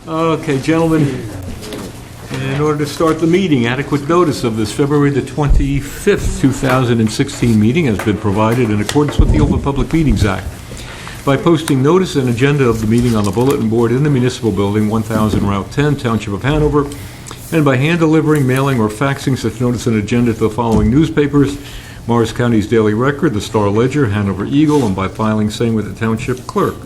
Okay, gentlemen, in order to start the meeting, adequate notice of this February the 25th, 2016 meeting has been provided in accordance with the Open Public Meetings Act by posting notice and agenda of the meeting on the bulletin board in the Municipal Building, 1000 Route 10, Township of Hanover, and by hand delivering, mailing, or faxing such notice and agenda to the following newspapers: Morris County's Daily Record, the Star Ledger, Hanover Eagle, and by filing same with the Township Clerk.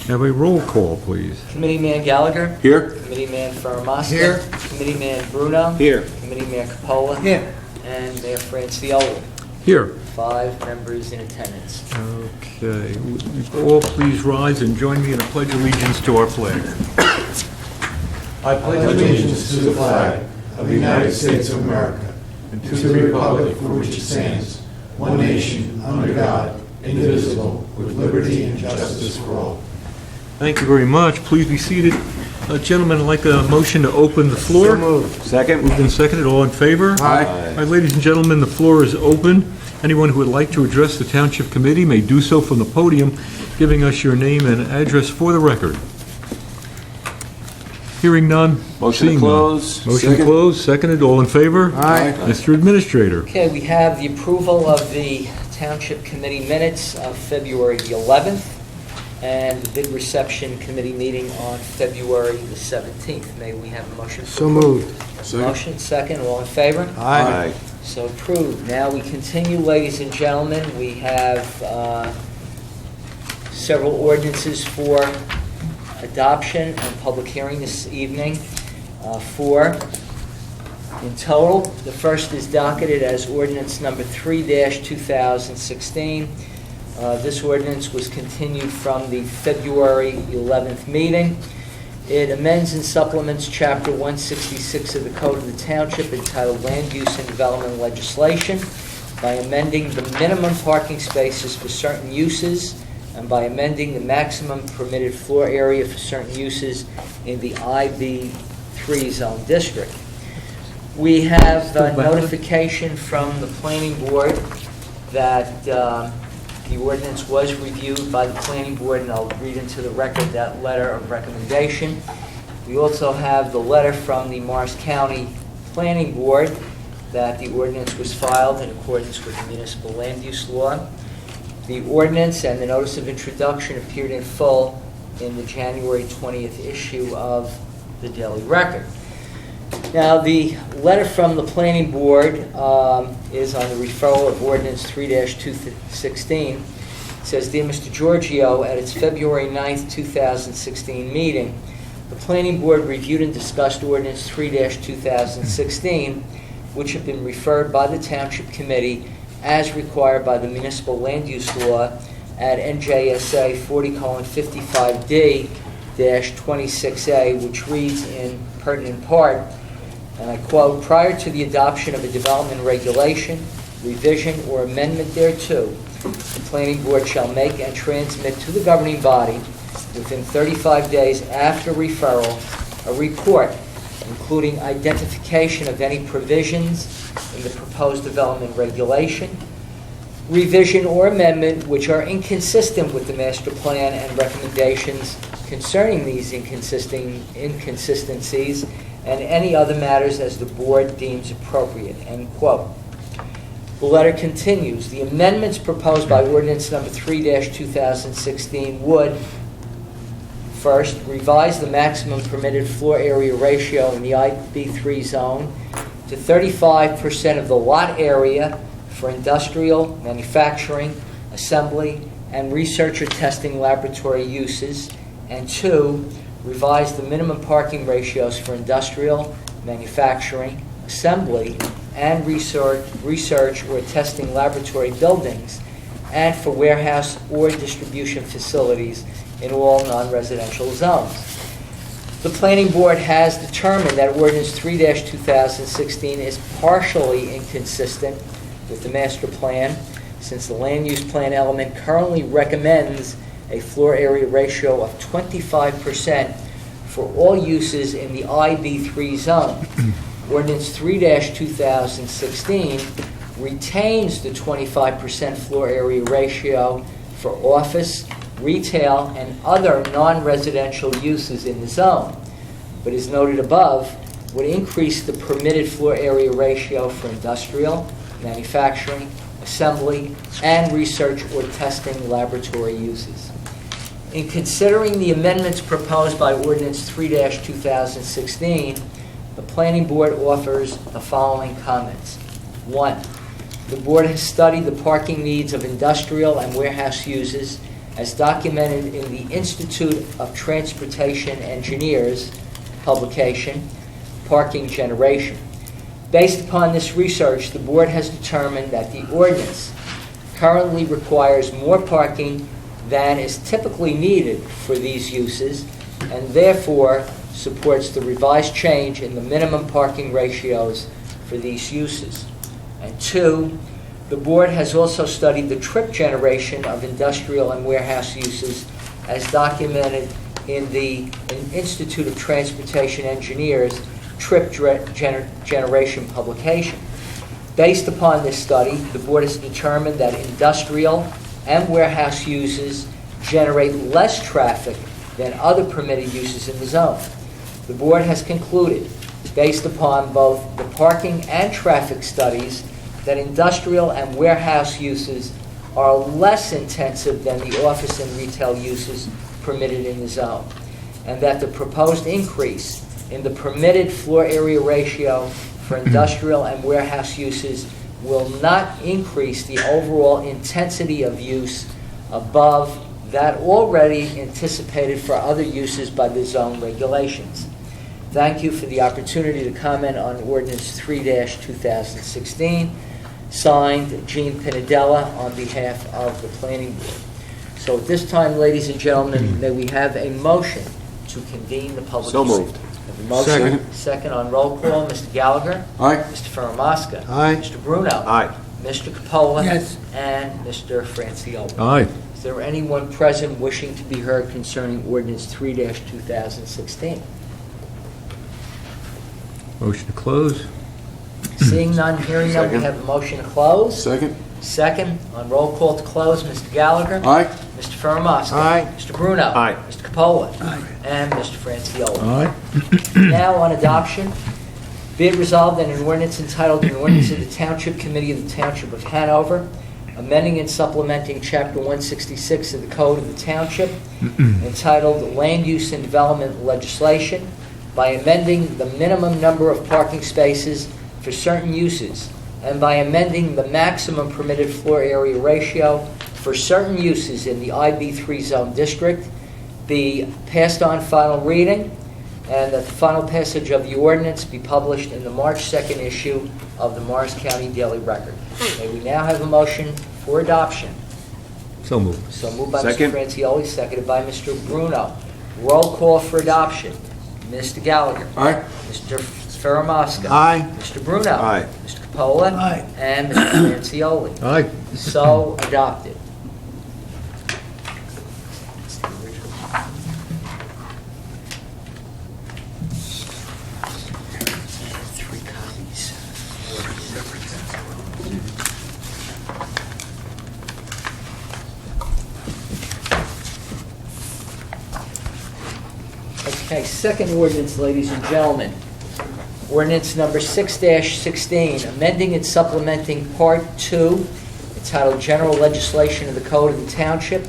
Have a roll call, please. Committeeman Gallagher. Here. Committeeman Ferramasta. Here. Committeeman Bruno. Here. Committeeman Capola. Here. And Mayor Francioli. Here. 5 members in attendance. Okay. All please rise and join me in a pledge of allegiance to our flag. I pledge allegiance to the flag of the United States of America and to the republic for which it stands, one nation, under God, indivisible, with liberty and justice for all. Thank you very much. Please be seated. Gentlemen, I'd like a motion to open the floor. So moved. Second. Moved and seconded. All in favor? Aye. All right, ladies and gentlemen, the floor is open. Anyone who would like to address the Township Committee may do so from the podium, giving us your name and address for the record. Hearing none. Motion to Seeing close. none. Motion Second. closed, seconded. All in favor? Aye. Mr. Administrator. Okay, we have the approval of the Township Committee minutes of February the 11th and the bid reception committee meeting on February the 17th. May we have a motion? So moved. Motion, second. All in favor? Aye. So approved. Now we continue, ladies and gentlemen. We have several ordinances for adoption and public hearing this evening. Four in total. The first is docketed as ordinance number 3-2016. This ordinance was continued from the February 11th meeting. It amends and supplements Chapter 166 of the Code of the Township entitled Land Use and Development Legislation by amending the minimum parking spaces for certain uses and by amending the maximum permitted floor area for certain uses in the IB3 zone district. We have notification from the Planning Board that the ordinance was reviewed by the Planning Board, and I'll read into the record that letter of recommendation. We also have the letter from the Morris County Planning Board that the ordinance was filed in accordance with the municipal land use law. The ordinance and the notice of introduction appeared in full in the January 20th issue of the Daily Record. Now, the letter from the Planning Board is on the referral of Ordinance 3-216. It says, Dear Mr. Giorgio, at its February 9th, 2016 meeting, the Planning Board reviewed and discussed Ordinance 3-2016, which have been referred by the Township Committee as required by the Municipal Land Use Law at NJSA 40:55D-26A, which reads in pertinent part, and I quote, prior to the adoption of a development regulation, revision, or amendment thereto, the Planning Board shall make and transmit to the governing body within 35 days after referral a report including identification of any provisions in the proposed development regulation, revision or amendment which are inconsistent with the master plan and recommendations concerning these inconsistencies and any other matters as the board deems appropriate, end quote. The letter continues, the amendments proposed by ordinance number 3-2016 would, first, revise the maximum permitted floor area ratio in the IB3 zone to 35% of the lot area for industrial, manufacturing, assembly, and research or testing laboratory uses, and two, revise the minimum parking ratios for industrial, manufacturing, assembly, and research or testing laboratory buildings, and for warehouse or distribution facilities in all non-residential zones. The Planning Board has determined that Ordinance 3-2016 is partially inconsistent with the master plan, since the land use plan element currently recommends a floor area ratio of 25% for all uses in the IB3 zone. Ordinance 3-2016 retains the 25% floor area ratio for office, retail, and other non-residential uses in the zone. but as noted above, would increase the permitted floor area ratio for industrial, manufacturing, assembly, and research or testing laboratory uses. In considering the amendments proposed by Ordinance 3-2016, the Planning Board offers the following comments. 1. The Board has studied the parking needs of industrial and warehouse uses as documented in the Institute of Transportation Engineers publication, Parking Generation. Based upon this research, the Board has determined that the ordinance currently requires more parking than is typically needed for these uses, and therefore supports the revised change in the minimum parking ratios for these uses. And 2, the Board has also studied the trip generation of industrial and warehouse uses as documented in the Institute of Transportation Engineers trip generation publication. Based upon this study, the Board has determined that industrial and warehouse uses generate less traffic than other permitted uses in the zone. The Board has concluded, based upon both the parking and traffic studies, that industrial and warehouse uses are less intensive than the office and retail uses permitted in the zone, and that the proposed increase in the permitted floor area ratio for industrial and warehouse uses will not increase the overall intensity of use above that already anticipated for other uses by the zone regulations. Thank you for the opportunity to comment on Ordinance 3-2016, signed Gene Pinadella on behalf of the Planning Board. So at this time, ladies and gentlemen, may we have a motion to convene the public So hearing? moved. Have a motion. Second on roll call, Mr. Gallagher. Aye. Mr. Ferramaska. Aye. Mr. Bruno. Aye. Mr. Capola. Yes. And Mr. Franciulli. Aye. Is there anyone present wishing to be heard concerning Ordinance 3-2016? Motion to close? Seeing none, hearing none, we Second. have a motion to close. Second. Second, on roll call to close, Mr. Gallagher. Aye. Mr. Ferramaska. Aye. Mr. Bruno. Aye. Mr. Capola. Aye. And Mr. Franciulli. Aye. Now on adoption, be it resolved that an ordinance entitled An Ordinance of the Township Committee of the Township of Hanover, amending and supplementing Chapter 166 of the Code of the Township, entitled Land Use and Development Legislation, by amending the minimum number of parking spaces for certain uses, and by amending the maximum permitted floor area ratio for certain uses in the IB3 zone district, be passed on final reading, and that the final passage of the ordinance be published in the March 2nd issue of the Morris County Daily Record. May we now have a motion for adoption? So moved. So moved by Second. Mr. Franciulli, seconded by Mr. Bruno. Roll call for adoption. Mr. Gallagher. Aye. Mr. Ferramaska. Aye. Mr. Bruno. Aye. Mr. Capola. Aye. And Mr. Franciulli. Aye. So adopted. Three copies. Okay, second ordinance, ladies and gentlemen. Ordinance number 6-16, amending and supplementing Part 2, entitled General Legislation of the Code of the Township,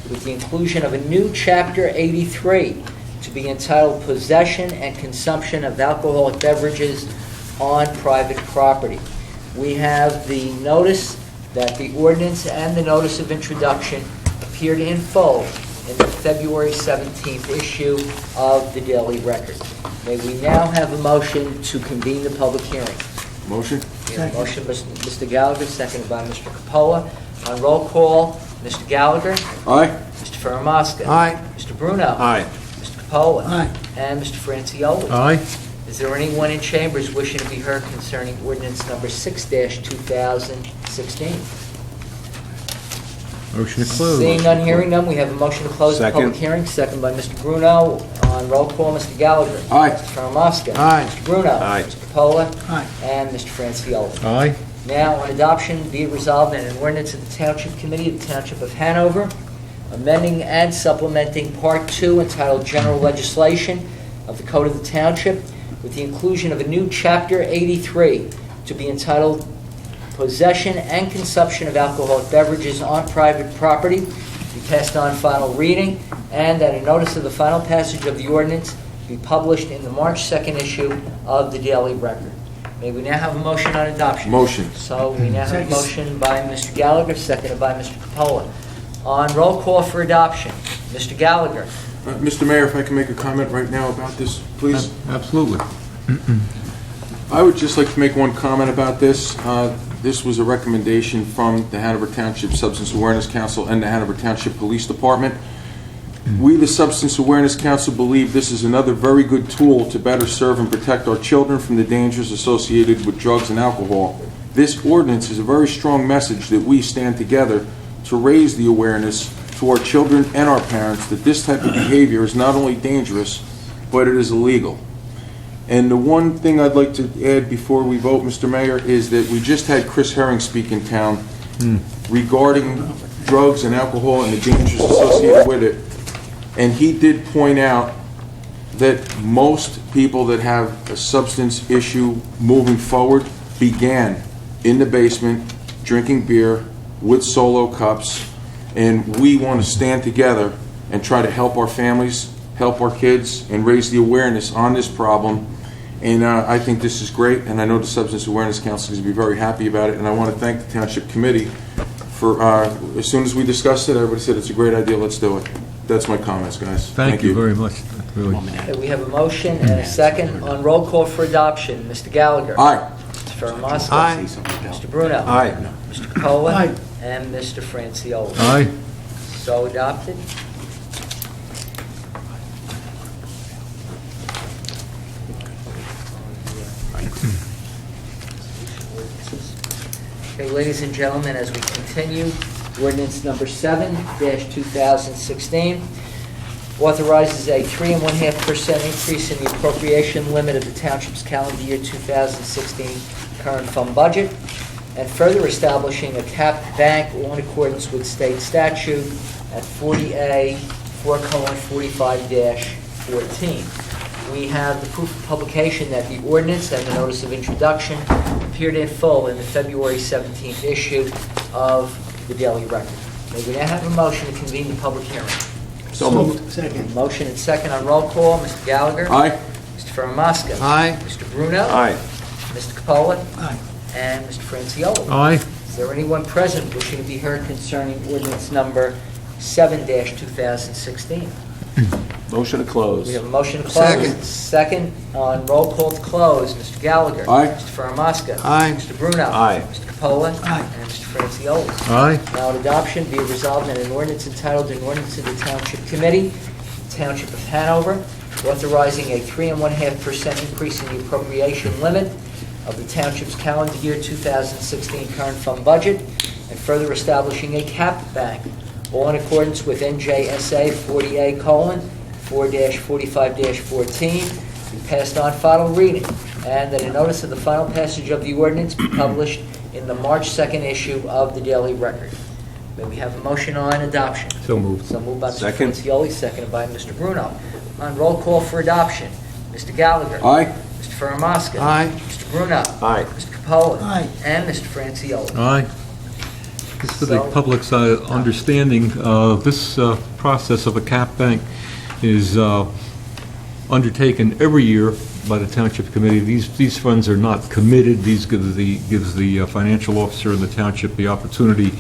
with the inclusion of a new Chapter 83, to be entitled Possession and Consumption of Alcoholic Beverages on Private Property. We have the notice that the ordinance and the notice of introduction appeared in full in the February 17th issue of the Daily Record. May we now have a motion to convene the public hearing? Motion. We have a motion, Mr. Gallagher, seconded by Mr. Capola. On roll call, Mr. Gallagher, Aye. Mr. Ferramaska. Aye. Mr. Bruno. Aye. Mr. Capola. Aye. And Mr. Franciulli. Aye. Is there anyone in chambers wishing to be heard concerning ordinance number 6-2016? Motion to close? Seeing none, hearing none, we have a motion to close the Second. public hearing, second by Mr. Bruno. On roll call, Mr. Gallagher. Aye. Mr. Ferramaska. Aye. Mr. Bruno. Aye. Mr. Capola. Aye. And Mr. Franciulli. Aye. Now, on adoption, be it resolved that an ordinance of the Township Committee of the Township of Hanover, amending and supplementing Part 2 entitled General Legislation, of the Code of the Township with the inclusion of a new Chapter 83 to be entitled Possession and Consumption of Alcoholic Beverages on Private Property, be passed on final reading, and that a notice of the final passage of the ordinance be published in the March 2nd issue of the Daily Record. May we now have a motion on adoption? Motion. So we now have a motion by Mr. Gallagher, seconded by Mr. Capola. On roll call for adoption, Mr. Gallagher. Mr. Mayor, if I can make a comment right now about this, please. Absolutely. I would just like to make one comment about this. This was a recommendation from the Hanover Township Substance Awareness Council and the Hanover Township Police Department. We, the Substance Awareness Council, believe this is another very good tool to better serve and protect our children from the dangers associated with drugs and alcohol. This ordinance is a very strong message that we stand together to raise the awareness to our children and our parents that this type of behavior is not only dangerous, but it is illegal. And the one thing I'd like to add before we vote, Mr. Mayor, is that we just had Chris Herring speak in town regarding drugs and alcohol and the dangers associated with it. And he did point out that most people that have a substance issue moving forward began in the basement drinking beer with Solo cups, and we want to stand together and try to help our families, help our kids, and raise the awareness on this problem. And I think this is great, and I know the Substance Awareness Council is going to be very happy about it, and I want to thank the Township Committee for, as soon as we discussed it, everybody said it's a great idea, let's do it. That's my comments, guys. Thank you very much. Really. Okay, we have a motion and a second. On roll call for adoption, Mr. Gallagher. Aye. Mr. Fermaska. Aye. Mr. Bruno. Aye. Mr. Capola. Aye. And Mr. Franciola. Aye. So adopted. Okay, ladies and gentlemen, as we continue, ordinance number 7-2016 authorizes a 3.5% increase in the appropriation limit of the Township's calendar year 2016 current fund budget, and further establishing a capped bank all in accordance with state statute at 40A 4:45-14. We have the proof of publication that the ordinance and the notice of introduction appeared in full in the February 17th issue of the Daily Record. May we now have a motion to convene the public hearing? So moved. Second. Motion and second on roll call. Mr. Gallagher? Aye. Mr. Fermaska? Aye. Mr. Bruno? Aye. Mr. Capola? Aye. And Mr. Franciola? Aye. Is there anyone present wishing to be heard concerning ordinance number 7-2016? Motion to close. We have a motion to close. Second. Second on roll call to close. Mr. Gallagher? Aye. Mr. Fermaska? Aye. Mr. Bruno? Aye. Mr. Capola? Aye. And Mr. Franciola? Aye. Now on adoption, be it resolved that an ordinance entitled an ordinance of the Township Committee, Township of Hanover, authorizing a 3.5% increase in the appropriation limit of the Township's calendar year 2016 current fund budget, and further establishing a capped bank, all in accordance with NJSA 40A:4-45-14, be passed on final reading, and that a notice of the final passage of the ordinance be published in the March 2nd issue of the Daily Record. May we have a motion on adoption? So moved. So moved by Mr. Second. Francioli, seconded by Mr. Bruno. On roll call for adoption, Mr. Gallagher. Aye. Mr. Fermaska. Aye. Mr. Bruno. Aye. Mr. Capola. Aye. And Mr. Franciola. Aye. Just for the So- public's understanding, this process of a cap bank is undertaken every year by the Township Committee. These funds are not committed. These gives the financial officer in the township the opportunity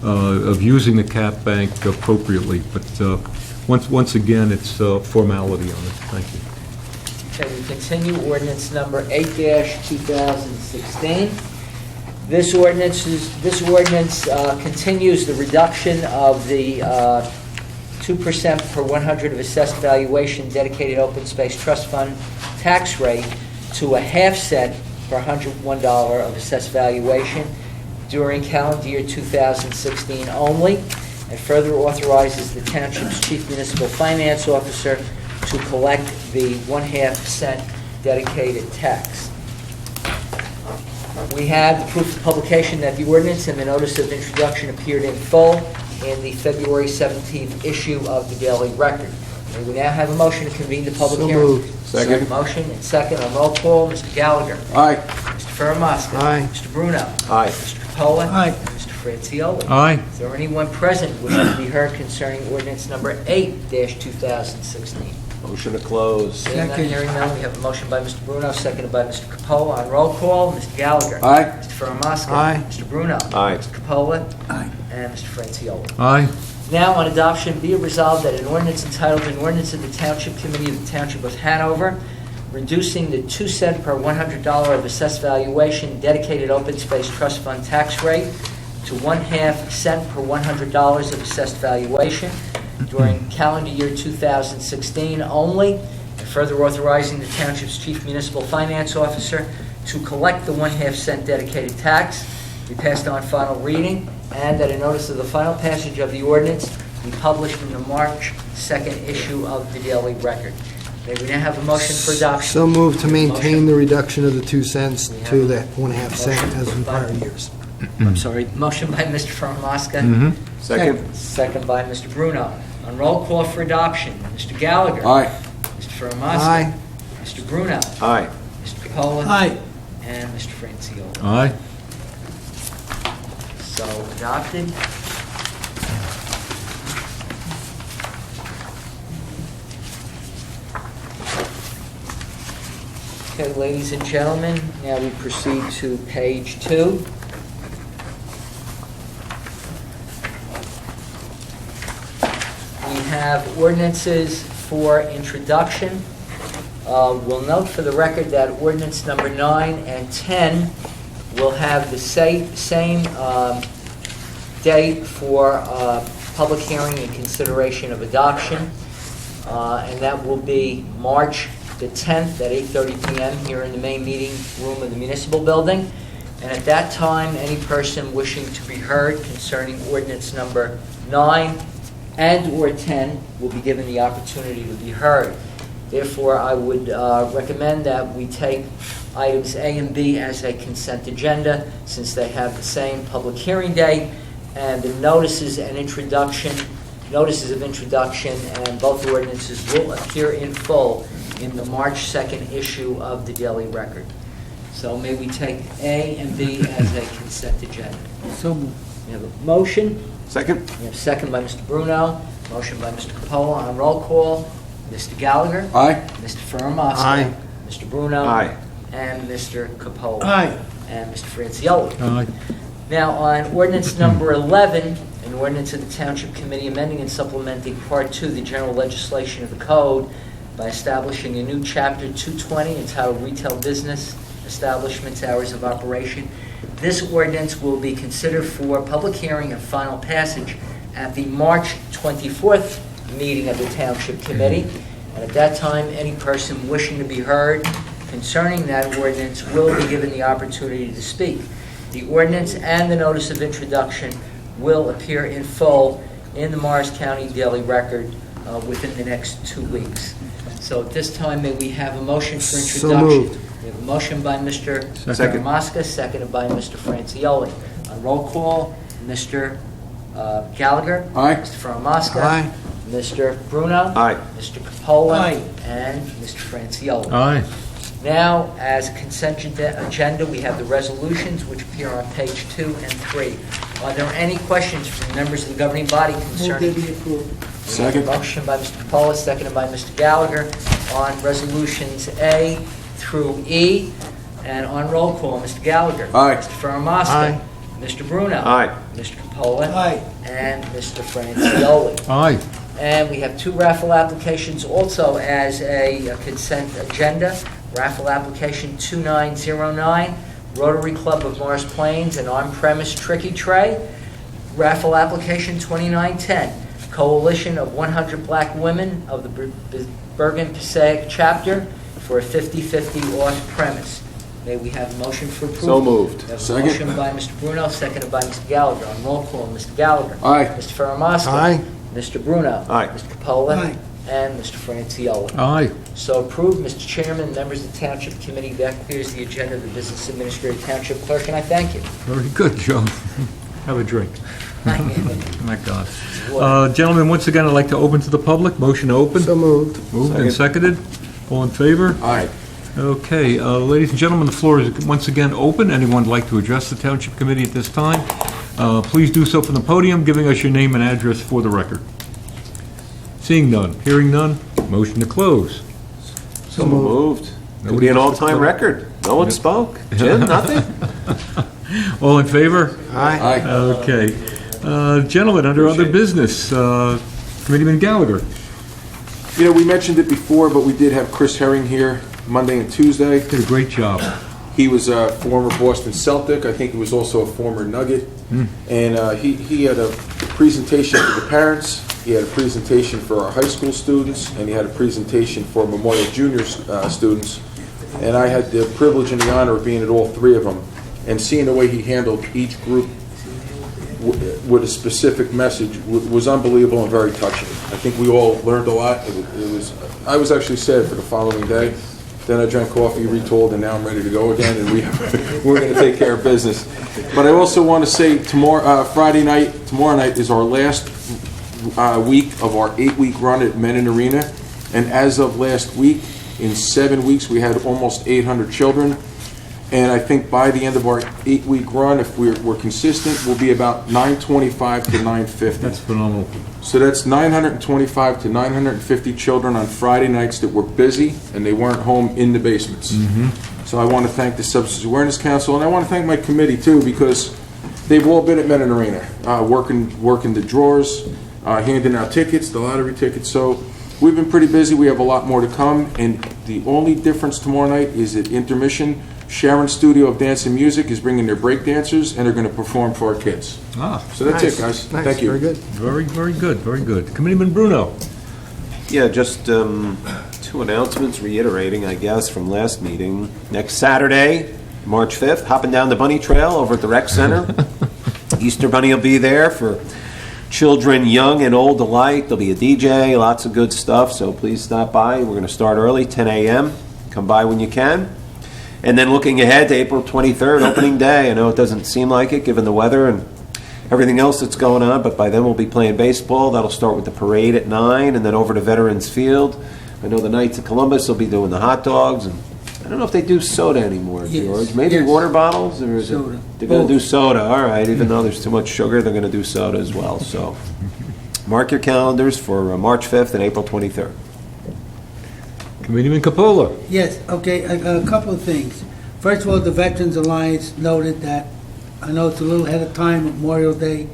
of using the cap bank appropriately. But once again, it's formality on it. Thank you. Okay, we continue, ordinance number 8-2016. This ordinance continues the reduction of the 2% per 100 of assessed valuation dedicated open space trust fund tax rate to a half cent per $101 of assessed valuation during calendar year 2016 only, and further authorizes the Township's Chief Municipal Finance Officer to collect the 1/2 cent dedicated tax. We have the proof of publication that the ordinance and the notice of introduction appeared in full in the February 17th issue of the Daily Record. May we now have a motion to convene the public So hearing? moved. Second. Motion and second on roll call, Mr. Gallagher. Aye. Mr. Ferramaska. Aye. Mr. Bruno. Aye. Mr. Capola. Aye. Mr. Francioli. Aye. Is there anyone present wishing to be heard concerning ordinance number 8-2016? Motion to close. Seeing none, Second. hearing none, we have a motion by Mr. Bruno, seconded by Mr. Capola. On roll call, Mr. Gallagher. Aye. Mr. Ferramaska. Aye. Mr. Bruno. Aye. Mr. Capola. Aye. And Mr. Francioli. Aye. Now, on adoption, be it resolved that an ordinance entitled, an ordinance of the Township Committee of the Township of Hanover, reducing the 2 cent per $100 of assessed valuation dedicated open space trust fund tax rate to 1/2 cent per $100 of assessed valuation during calendar year 2016 only, and further authorizing the Township's Chief Municipal Finance Officer to collect the 1/2 cent dedicated tax, be passed on final reading, and that a notice of the final passage of the ordinance be published in the March 2nd issue of the Daily Record. May we now have a motion for adoption? So moved to maintain Motion. the reduction of the 2 cents to the 1/2 cent as in prior years. I'm sorry, motion by Mr. Ferramaska, Second. second by Mr. Bruno. On roll call for adoption, Mr. Gallagher. Aye. Mr. Ferramaska. Aye. Mr. Bruno. Aye. Mr. Capola. Aye. And Mr. Francioli. Aye. So adopted. Okay, ladies and gentlemen, now we proceed to page 2. We have ordinances for introduction. We'll note for the record that ordinance number 9 and 10 will have the same date for public hearing and consideration of adoption, and that will be March the 10th at 8:30 p.m. here in the main meeting room of the municipal building. And at that time, any person wishing to be heard concerning ordinance number 9 and/or 10 will be given the opportunity to be heard. Therefore, I would recommend that we take items A and B as a consent agenda, since they have the same public hearing date, and the notices of introduction, and both ordinances will appear in full in the March 2nd issue of the Daily Record. So may we take A and B as a consent agenda? So moved. We have a motion. Second. We have a second by Mr. Bruno, motion by Mr. Capola. On roll call, Mr. Gallagher. Aye. Mr. Ferramaska. Aye. Mr. Bruno. Aye. And Mr. Capola. Aye. And Mr. Francioli. Aye. Now, on ordinance number 11, an ordinance of the Township Committee amending and supplementing Part 2 of the general legislation of the code by establishing a new Chapter 220 entitled Retail Business Establishments Hours of Operation. This ordinance will be considered for public hearing and final passage at the March 24th meeting of the Township Committee. And at that time, any person wishing to be heard concerning that ordinance will be given the opportunity to speak. The ordinance and the notice of introduction will appear in full in the Morris County Daily Record within the next 2 weeks. So at this time, may we have a motion for So introduction? moved. We have a motion by Mr. Second. Mosca, seconded by Mr. Francioli. On roll call, Mr. Gallagher. Aye. Mr. Ferramaska. Aye. Mr. Bruno. Aye. Mr. Capola. Aye. And Mr. Francioli. Aye. Now, as a consent agenda, we have the resolutions which appear on page 2 and 3. Are there any questions from members of the governing body concerning? Second. Motion by Mr. Capola, seconded by Mr. Gallagher on resolutions A through E. And on roll call, Mr. Gallagher. Aye. Mr. Ferramaska. Aye. Mr. Bruno. Aye. Mr. Capola. Aye. And Mr. Francioli. Aye. And we have 2 raffle applications also as a consent agenda. Raffle application 2909, Rotary Club of Morris Plains, and on-premise Tricky Tray. Raffle application 2910, Coalition of 100 Black Women of the Bergen Passaic Chapter for a 50/50 off-premise. May we have a motion for approval? So moved. We have a Second. motion by Mr. Bruno, seconded by Mr. Gallagher. On roll call, Mr. Gallagher. Aye. Mr. Ferramaska. Aye. Mr. Bruno. Aye. Mr. Capola. Aye. And Mr. Francioli. Aye. So approved, Mr. Chairman, members of the Township Committee. That clears the agenda of the Business Administrator, Township Clerk, and I thank you. Very good, Joe. Have a drink. Thank you. My God. Gentlemen, once again, I'd like to open to the public. Motion to open. So moved. Moved and seconded. All in favor? Aye. Okay, ladies and gentlemen, the floor is once again open. Anyone would like to address the Township Committee at this time? Please do so from the podium, giving us your name and address for the record. Seeing none, hearing none, motion to close. So moved. Could Nobody be an wants to all-time close? record. No one spoke. Jim, nothing? All in favor? Aye. Okay. Gentlemen, under other business, Committeeman Gallagher. You know, we mentioned it before, but we did have Chris Herring here Monday and Tuesday. Did a great job. He was a former Boston Celtic. I think he was also a former Nugget. And he had a presentation for the parents. He had a presentation for our high school students, and he had a presentation for Memorial Junior students. And I had the privilege and the honor of being at all three of them. And seeing the way he handled each group with a specific message was unbelievable and very touching. I think we all learned a lot. I was actually sad for the following day. Then I drank coffee, retold, and now I'm ready to go again, and we're going to take care of business. But I also want to say tomorrow night is our last week of our 8-week run at Menin Arena. And as of last week, in 7 weeks, we had almost 800 children. And I think by the end of our 8-week run, if we're consistent, we'll be about 925 to 950. That's phenomenal. So that's 925 to 950 children on Friday nights that were busy and they weren't home in the basements. So I want to thank the Substance Awareness Council, and I want to thank my committee too, because they've all been at Menin Arena, working the drawers, handing out tickets, the lottery tickets. So we've been pretty busy. We have a lot more to come, and the only difference tomorrow night is at intermission. Sharon Studio of Dance and Music is bringing their break dancers, and they're going to perform for our kids. So that's it, guys. Thank you. Very good. Very, very good, very good. Committeeman Bruno. Yeah, just 2 announcements reiterating, I guess, from last meeting. Next Saturday, March 5th, hopping down the Bunny Trail over at the Rec Center. Easter Bunny will be there for children young and old alike. There'll be a DJ, lots of good stuff, so please stop by. We're going to start early, 10 a.m. Come by when you can. And then looking ahead to April 23rd, opening day. I know it doesn't seem like it given the weather and everything else that's going on, but by then we'll be playing baseball. That'll start with the parade at 9 and then over to Veterans Field. I know the Knights of Columbus will be doing the hot dogs, and I don't know if they do soda anymore, Yes. George. Maybe Yes. water bottles, or is Soda. it? They're going to do Both. soda. All right, even though there's too much sugar, they're going to do soda as well. So mark your calendars for March 5th and April 23rd. Committeeman Capola. Yes, okay, a couple of things. First of all, the Veterans Alliance noted that, I know it's a little ahead of time, Memorial Day,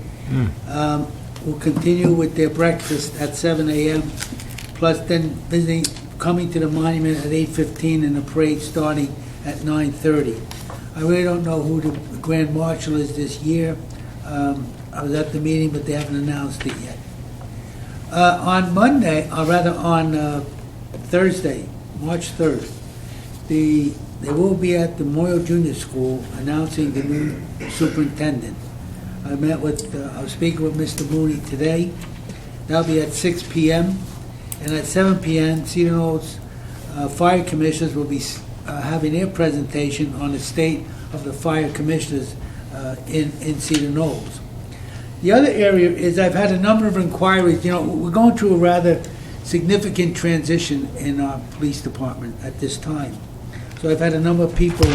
will continue with their breakfast at 7 a.m., plus then coming to the monument at 8:15 and the parade starting at 9:30. I really don't know who the Grand Marshal is this year. I was at the meeting, but they haven't announced it yet. On Monday, or rather on Thursday, March 3rd, they will be at the Memorial Junior School announcing the new superintendent. I was speaking with Mr. Mooney today. That'll be at 6 p.m. And at 7 p.m., Cedar Knolls Fire Commissioners will be having their presentation on the state of the fire commissioners in Cedar Knolls. The other area is I've had a number of inquiries. You know, we're going through a rather significant transition in our police department at this time. So I've had a number of people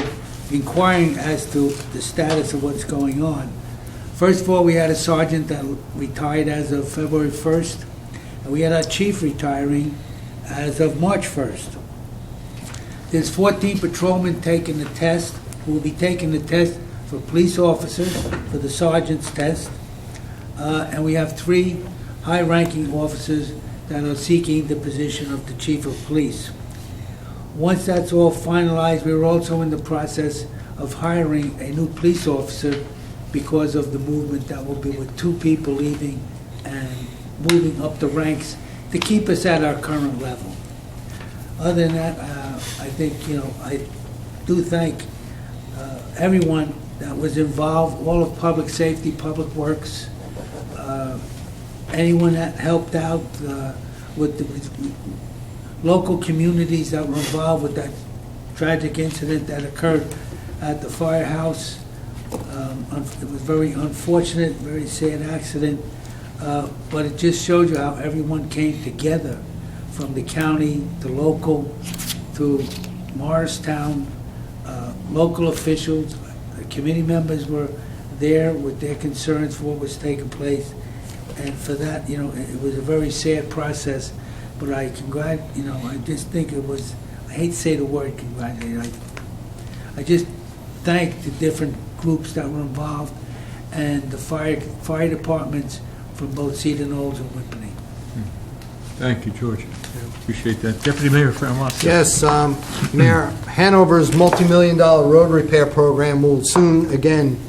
inquiring as to the status of what's going on. First of all, we had a sergeant that retired as of February 1st, and we had our chief retiring as of March 1st. There's 14 patrolmen taking the test, who will be taking the test for police officers, for the sergeant's test, and we have 3 high-ranking officers that are seeking the position of the chief of police. Once that's all finalized, we're also in the process of hiring a new police officer because of the movement that will be with 2 people leaving and moving up the ranks to keep us at our current level. Other than that, I think, I do thank everyone that was involved, all of public safety, public works, anyone that helped out with the local communities that were involved with that tragic incident that occurred at the firehouse. It was very unfortunate, very sad accident, but it just showed you how everyone came together, from the county, the local, to Morristown, local officials, committee members were there with their concerns for what was taking place. And for that, it was a very sad process, but I just think it was, I hate to say the word congratulate, I just thank the different groups that were involved and the fire departments from both Cedar Knolls and Whippany. Thank you, George. Appreciate that. Deputy Mayor Fairmont. Yes, Mayor, Hanover's multi-million-dollar road repair program will soon again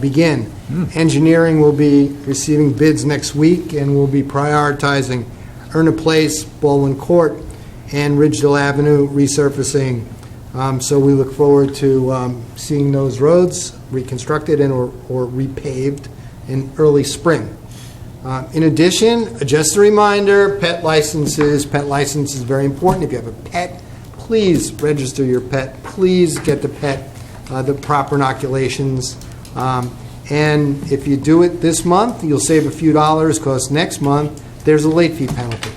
begin. Engineering will be receiving bids next week, and we'll be prioritizing Erna Place, Baldwin Court, and Ridgedale Avenue resurfacing. So we look forward to seeing those roads reconstructed and or repaved in early spring. In addition, just a reminder, pet license is very important. If you have a pet, please register your pet. Please get the pet the proper inoculations. And if you do it this month, you'll save a few dollars, because next month there's a late fee penalty.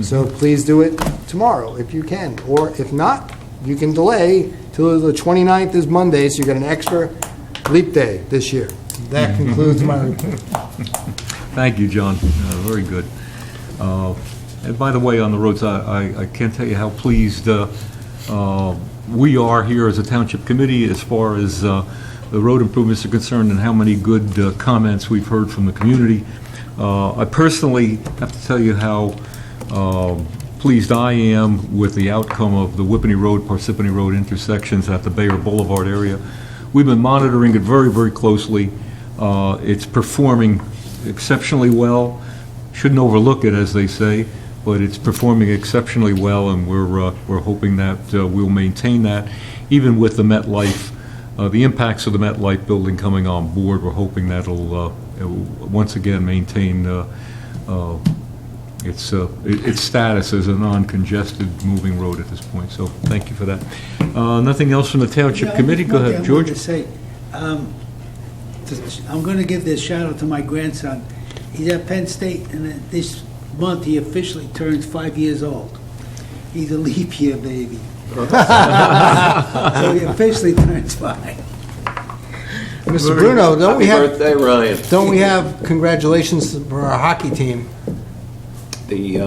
So please do it tomorrow if you can. Or if not, you can delay till the 29th is Monday, so you get an extra leap day this year. That concludes my report. Thank you, John. Very good. And by the way, on the roads, I can't tell you how pleased we are here as a township committee as far as the road improvements are concerned, and how many good comments we've heard from the community. I personally have to tell you how pleased I am with the outcome of the Whippany Road, Parsippany Road intersections at the Bayer Boulevard area. We've been monitoring it very, very closely. It's performing exceptionally well. Shouldn't overlook it, as they say, but it's performing exceptionally well, and we're hoping that we'll maintain that, even with the MetLife, the impacts of the MetLife building coming on board. We're hoping that'll once again maintain its status as a non-congested moving road at this point. So thank you for that. Nothing else from the Township Committee? Go ahead, George. I wanted to say, I'm going to give this shout out to my grandson. He's at Penn State, and this month he officially turns 5 years old. He's a leap year baby. So he officially turns 5. Mr. Bruno, Happy birthday, Ryan. don't we have congratulations for our hockey team? The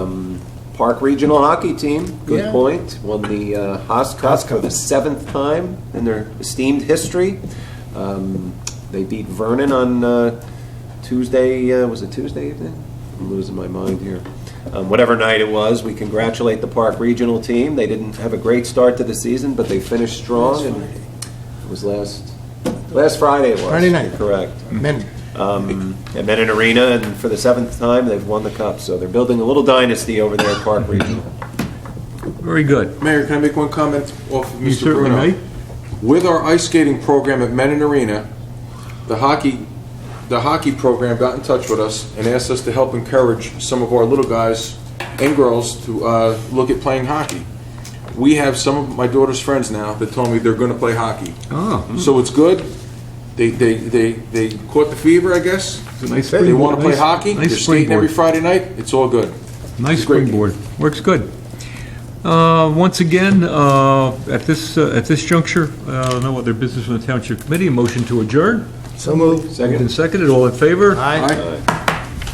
Park Regional Hockey Team, good Yeah. point, won the Haas Cup for the 7th time in their esteemed history. They beat Vernon on Tuesday, was it Tuesday evening? I'm losing my mind here. Whatever night it was, we congratulate the Park Regional team. They didn't have a great start to the season, but they finished strong. And it was last Friday it was. Friday night. You're correct. Men. At Menon Arena, and for the 7th time, they've won the Cup. So they're building a little dynasty over there at Park Regional. Very good. Mayor, can I make one comment off of You Mr. certainly Bruno? may. With our ice skating program at Menon Arena, the hockey program got in touch with us and asked us to help encourage some of our little guys and girls to look at playing hockey. We have some of my daughter's friends now that told me they're going to play hockey. Oh, So it's good. They caught the fever, I guess. it's a nice They springboard. want to play Nice- hockey. Nice They're skating every springboard. Friday night. It's all good. Nice It's a great springboard. Works good. Once again, at this juncture, no other business from the Township Committee. A motion to adjourn. So moved. Moved and seconded. All in favor? Aye.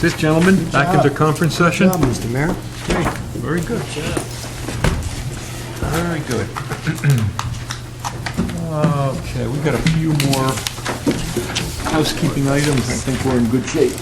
This gentleman, back into conference session. Good job, Mr. Mayor. Very good. Very good. Okay, we've got a few more housekeeping items. I think we're in good shape.